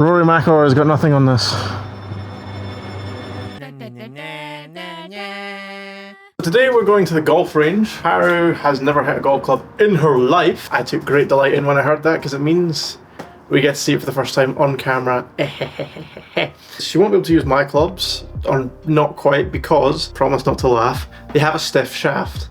Rory McIlroy has got nothing on this. Today we're going to the golf range. Paaru has never hit a golf club in her life. I took great delight in when I heard that because it means we get to see it for the first time on camera. She won't be able to use my clubs, or not quite, because, promise not to laugh, they have a stiff shaft.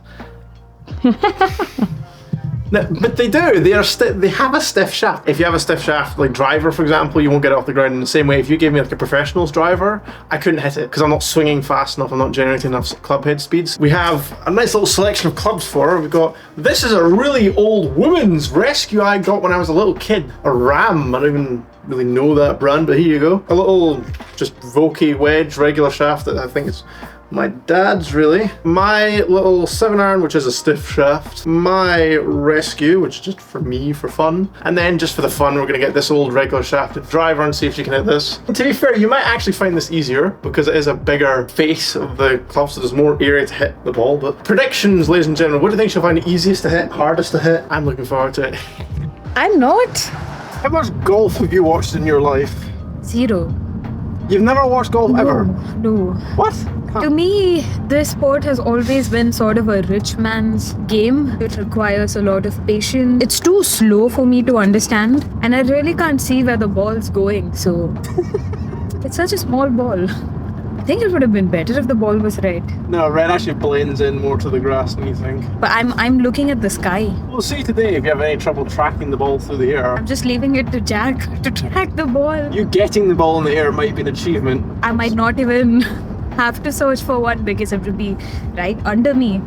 No, but they do. They have a stiff shaft. If you have a stiff shaft, like driver, for example, you won't get it off the ground in the same way. If you gave me like a professional's driver, I couldn't hit it because I'm not swinging fast enough. I'm not generating enough club head speeds. We have a nice little selection of clubs for her. We've got, this is a really old woman's rescue I got when I was a little kid. A Ram. I don't even really know that brand, but here you go. A little just Vokey wedge, regular shaft that I think is my dad's, really. My little 7-iron, which is a stiff shaft. My rescue, which is just for me, for fun. And then just for the fun, we're gonna get this old regular shafted driver and see if she can hit this. And to be fair, you might actually find this easier because it is a bigger face of the club, so there's more area to hit the ball. But predictions, ladies and gentlemen, what do you think she'll find easiest to hit, hardest to hit? I'm looking forward to it. I'm not. How much golf have you watched in your life? 0. You've never watched golf ever? No. What? To me, this sport has always been sort of a rich man's game. It requires a lot of patience. It's too slow for me to understand, and I really can't see where the ball's going, so it's such a small ball. I think it would have been better if the ball was red. No, red actually blends in more to the grass than you think. But I'm looking at the sky. We'll see today if you have any trouble tracking the ball through the air. I'm just leaving it to Jack to track the ball. You getting the ball in the air might be an achievement. I might not even have to search for one because it would be right under me.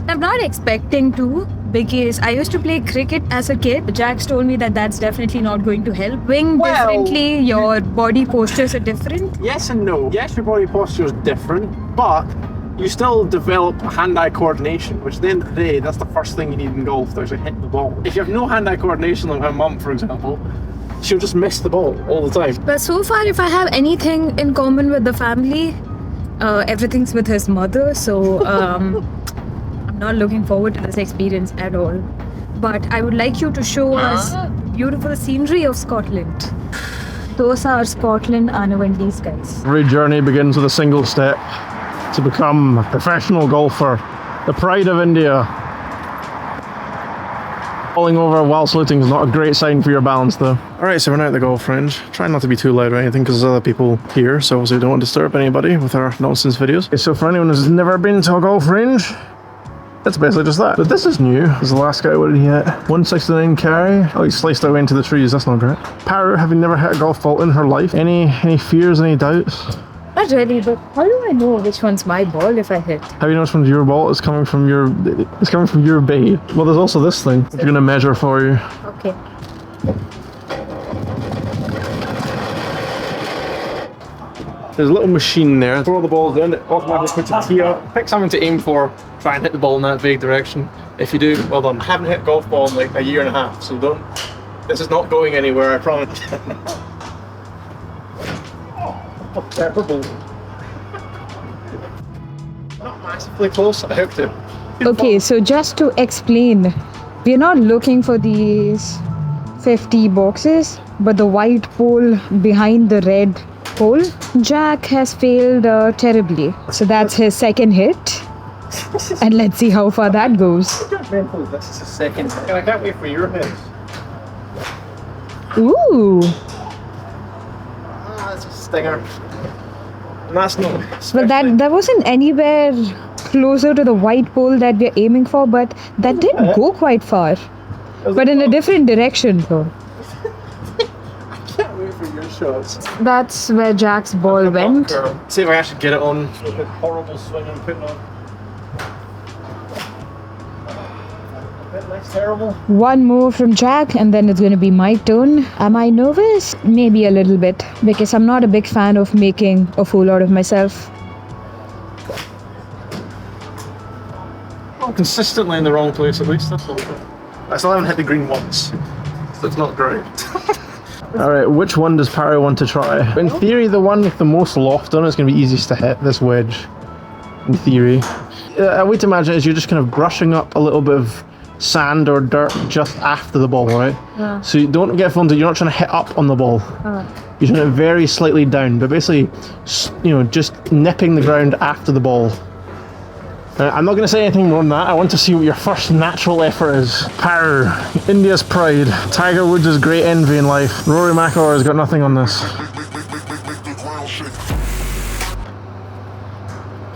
I'm not expecting to, because I used to play cricket as a kid. Jax told me that that's definitely not going to help. Wing differently, your body postures are different. Yes and no. Yes, your body posture is different, but you still develop hand-eye coordination, which at the end of the day, that's the first thing you need in golf to actually hit the ball. If you have no hand-eye coordination, like my mum, for example, she'll just miss the ball all the time. But so far, if I have anything in common with the family, everything's with his mother, so I'm not looking forward to this experience at all. But I would like you to show us beautiful scenery of Scotland. Those are Scotland Anavandi skies. Every journey begins with a single step to become a professional golfer. The pride of India. Falling over while saluting is not a great sign for your balance though. Alright, so we're now at the golf range. Try not to be too loud or anything because there's other people here, so obviously we don't want to disturb anybody with our nonsense videos. Okay, so for anyone who's never been to a golf range, it's basically just that. But this is new. This is the last guy, what did he hit? 169 carry. Oh, he sliced away into the trees, that's not great. Paaru, having never hit a golf ball in her life, any fears, any doubts? Not really, but how do I know which one's my ball if I hit? How do you know which one's your ball? It's coming from your bay. Well, there's also this thing. It's gonna measure for you. Okay. There's a little machine there. Throw the balls in, it automatically puts a tee up. Pick something to aim for, try and hit the ball in that vague direction. If you do, well done. I haven't hit a golf ball in like a year and a half, so this is not going anywhere, I promise. Oh, terrible. Not massively close, I hooked it. Okay, so just to explain, we're not looking for these 50 boxes, but the white pole behind the red pole. Jack has failed terribly. So that's his second hit. And let's see how far that goes. This is a second hit. I can't wait for your hits. Ooh. That's a stinger. And that's not. Well, that wasn't anywhere closer to the white pole that we're aiming for, but that did go quite far. But in a different direction though. I can't wait for your shots. That's where Jack's ball went. See if I actually get it on with this horrible swing I'm putting on. That's terrible. One more from Jack and then it's going to be my turn. Am I nervous? Maybe a little bit, because I'm not a big fan of making a fool out of myself. Well, consistently in the wrong place at least, that's all. I still haven't hit the green once, so it's not great. Alright, which one does Paaru want to try? In theory, the one with the most loft on it is going to be easiest to hit, this wedge. In theory. A way to imagine it is you're just kind of brushing up a little bit of sand or dirt just after the ball, right? Yeah. So you don't get flustered, you're not trying to hit up on the ball. You're trying to very slightly down, but basically, just nipping the ground after the ball. I'm not going to say anything more than that. I want to see what your first natural effort is. Paaru, India's pride. Tiger Woods' great envy in life. Rory McIlroy has got nothing on this.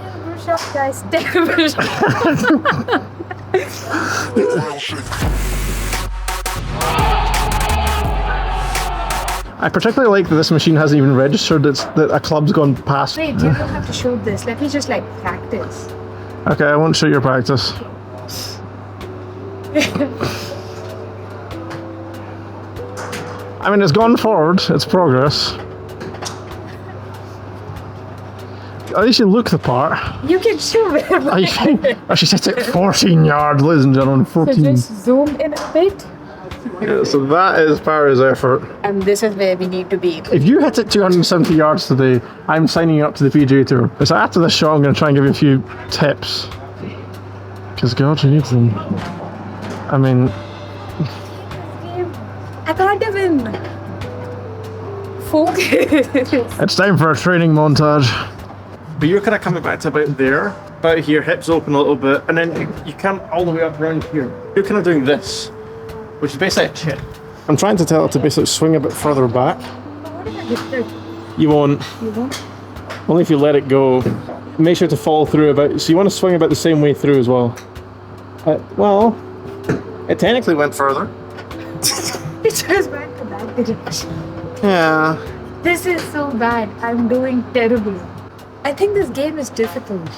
Terrible shot, guys. Terrible shot. I particularly like that this machine hasn't even registered that a club's gone past. Wait, you don't have to shoot this. Let me just practice. Okay, I won't shoot your practice. I mean, it's gone forward. It's progress. At least you look the part. You can shoot it. She hit it 14 yards, ladies and gentlemen. 14. So just zoom in a bit. Yeah, so that is Paaru's effort. And this is where we need to be. If you hit it 270 yards today, I'm signing you up to the PGA Tour. So after this shot, I'm going to try and give you a few tips. Because God, you need them. I mean... I can't even focus. It's time for a training montage. But you're kind of coming back to about there, about here, hips open a little bit, and then you come all the way up around here. You're kind of doing this, which is basically a chip. I'm trying to tell it to basically swing a bit further back. What if I hit it? You won't. You won't? Only if you let it go. Make sure to follow through about, so you want to swing about the same way through as well. Well, it technically went further. It just went to that direction. Yeah. This is so bad. I'm doing terrible. I think this game is difficult.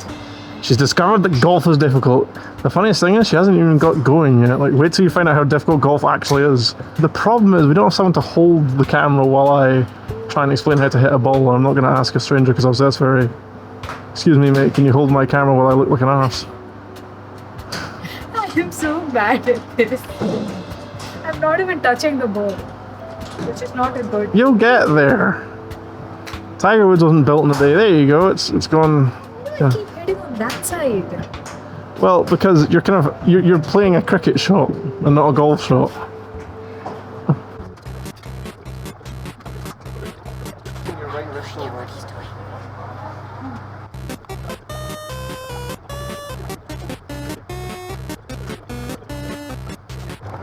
She's discovered that golf is difficult. The funniest thing is she hasn't even got going yet. Wait till you find out how difficult golf actually is. The problem is we don't have someone to hold the camera while I try and explain how to hit a ball. I'm not going to ask a stranger because obviously that's very... Excuse me, mate, can you hold my camera while I look like an arse? I am so bad at this. I'm not even touching the ball, which is not a good... You'll get there. Tiger Woods wasn't built in a day. There you go. It's gone. Why do I keep hitting on that side? Well, because you're playing a cricket shot and not a golf shot.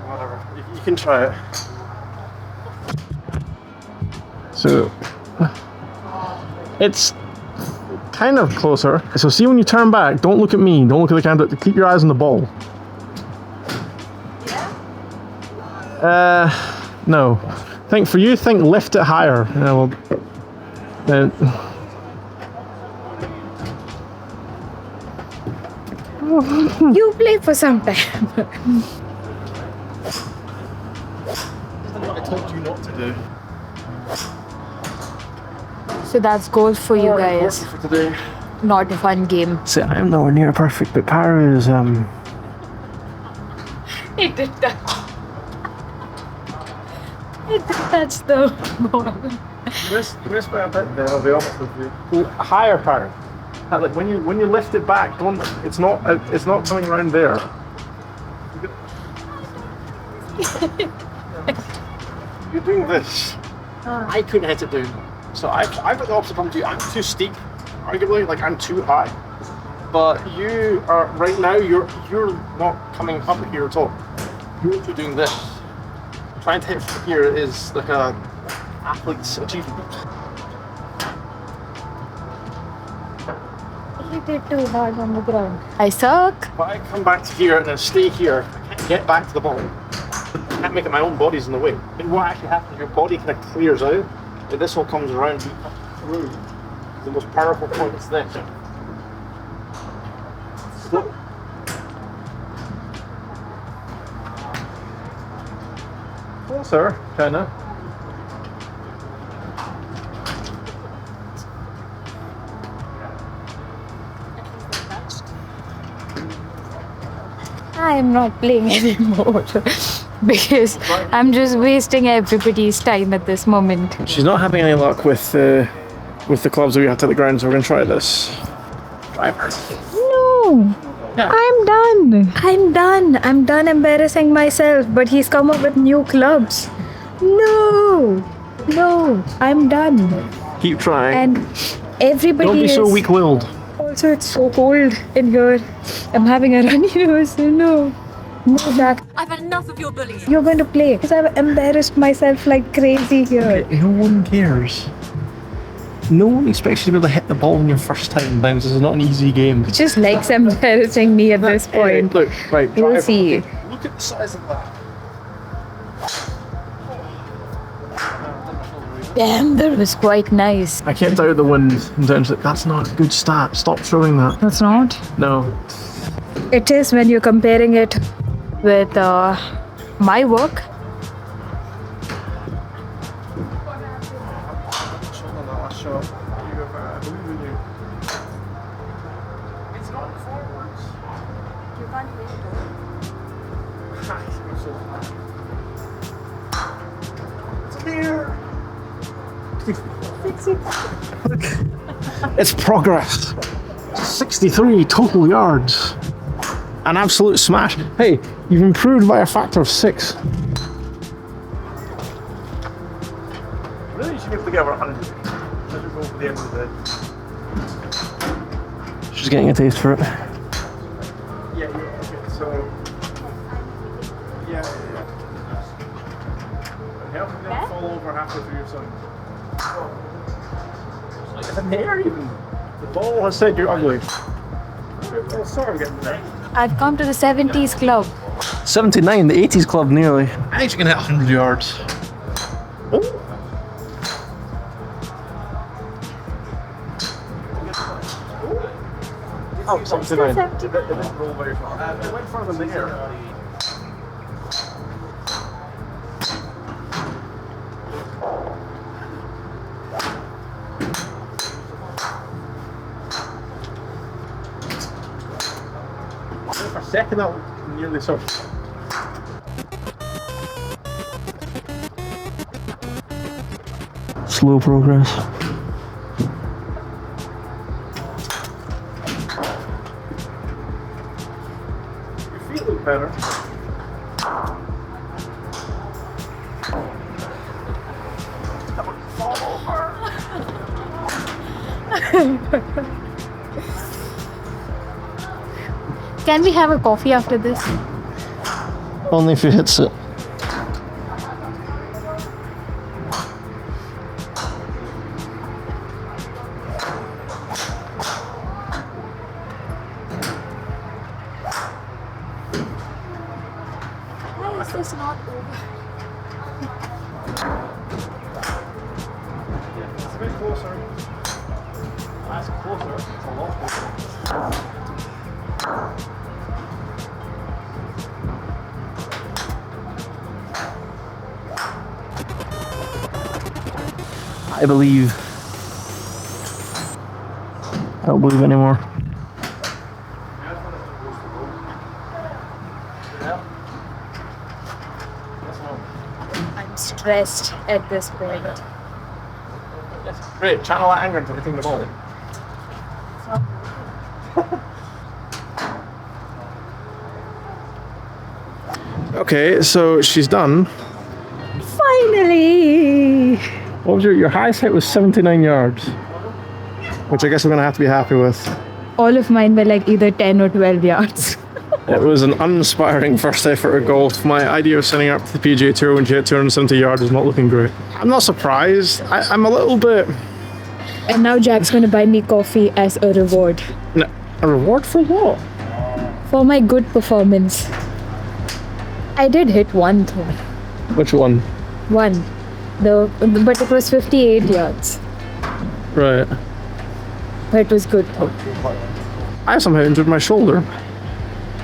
Whatever. You can try it. So. It's kind of closer. So see when you turn back, don't look at me, don't look at the camera, keep your eyes on the ball. No. Think lift it higher. Yeah, well, You play for some time. what I told you not to do. So that's goals for you guys. For today. Not a fun game. See, I'm nowhere near perfect, but Paaru is It did touch. It did touch the ball. Miss by a bit there, I'll be honest with you. Higher Paaru. Like when you lift it back, don't. It's not coming around there. You're doing this. I couldn't hit it down. So I've got the opposite problem to you. I'm too steep, arguably, I'm too high. But you are right now. You're not coming up here at all. You're doing this. Trying to hit from here is like a athlete's achievement. You did too hard on the ground. I suck. But I come back to here and then stay here. I can't get back to the ball. I can't make it. My own body's in the way. And what actually happens? Your body kind of clears out. And this all comes around through. The most powerful point is this. So, closer, kinda. I'm not playing anymore because I'm just wasting everybody's time at this moment. She's not having any luck with the clubs that we have to the ground, so we're gonna try this driver. No. I'm done. I'm done embarrassing myself. But he's come up with new clubs. No, I'm done. Keep trying. And everybody Don't be is... so weak-willed. Also, it's so cold in here. I'm having a runny nose. No, Jack. I've had enough of your bullying. You're going to play. Because I've embarrassed myself like crazy here. No one cares. No one expects you to be able to hit the ball on your first time down. This is not an easy game. He just likes embarrassing me at this point. Look, right. We'll drive. see. Look at the size of that. Damn, that was quite nice. I kept out of the wind and Dan's like, that's not a good stat. Stop throwing that. That's not. No. It is when you're comparing it with my work. It's not forwards. You can't play It's progress. 63 total yards. An absolute smash. Hey, you've improved by a factor of 6. Really, you should be able to get over 100. Let's go for the end of the day. She's getting a taste for it. Yeah, okay, so... Yeah. Help me not fall over halfway through your swing. It's an hair even. The ball has said you're ugly. Oh, sorry, I'm getting there. I've come to the 70s club. 79, the 80s club nearly. I think she can hit 100 yards. Oh. Oh, 79. It didn't roll very far. It went further than the air. For a second, that nearly so. Slow progress. Your feet look better. Can we have a coffee after this? Only if he hits it. Why is this not over? It's a bit closer. That's closer. It's a lot closer. I believe. I don't believe anymore. I'm stressed at this point. Great, channel that anger into hitting the ball. Okay, so she's done. Finally! What was your highest hit was 79 yards, which I guess we're gonna have to be happy with. All of mine were like either 10 or 12 yards. It was an uninspiring first effort at golf. My idea of setting up the PGA Tour when she hit 270 yards is not looking great. I'm not surprised. I'm a little bit... And now Jack's gonna buy me coffee as a reward. No, a reward for what? For my good performance. I did hit one though. Which one? One. But it was 58 yards. Right. But it was good though. I somehow injured my shoulder.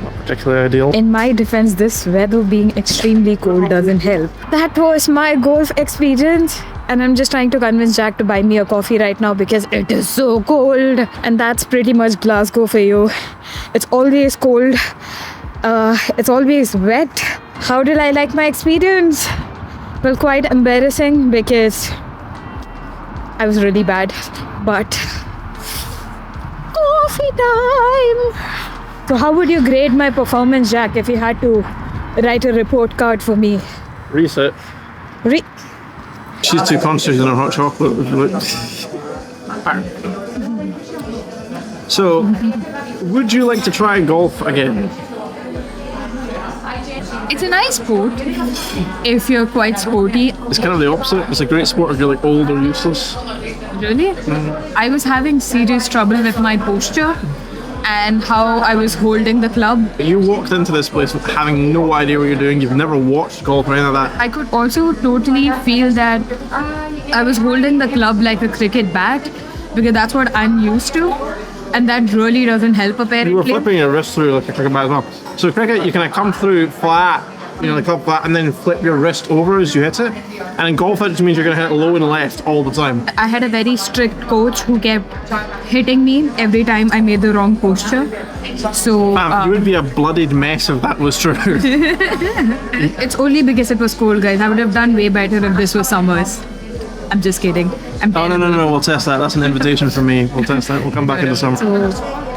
Not particularly ideal. In my defense, this weather being extremely cold doesn't help. That was my golf experience. And I'm just trying to convince Jack to buy me a coffee right now because it is so cold. And that's pretty much Glasgow for you. It's always cold. It's always wet. How did I like my experience? Well, quite embarrassing because I was really bad. But coffee time! So how would you grade my performance, Jack, if you had to write a report card for me? Reset. She's too concentrated in her hot chocolate. So, would you like to try golf again? It's a nice sport if you're quite sporty. It's kind of the opposite. It's a great sport if you're like old or useless. Really? I was having serious trouble with my posture and how I was holding the club. You walked into this place having no idea what you're doing. You've never watched golf or anything like that. I could also totally feel that I was holding the club like a cricket bat because that's what I'm used to. And that really doesn't help apparently. You were flipping your wrist through like a cricket bat as well. So cricket, you kind of come through flat, the club flat, and then flip your wrist over as you hit it. And in golf, that just means you're going to hit it low and left all the time. I had a very strict coach who kept hitting me every time I made the wrong posture. So You would be a bloodied mess if that was true. it's only because it was cold, guys. I would have done way better if this was summers. I'm just kidding. No, we'll test that. That's an invitation from me. We'll test that. We'll come back in the summer. So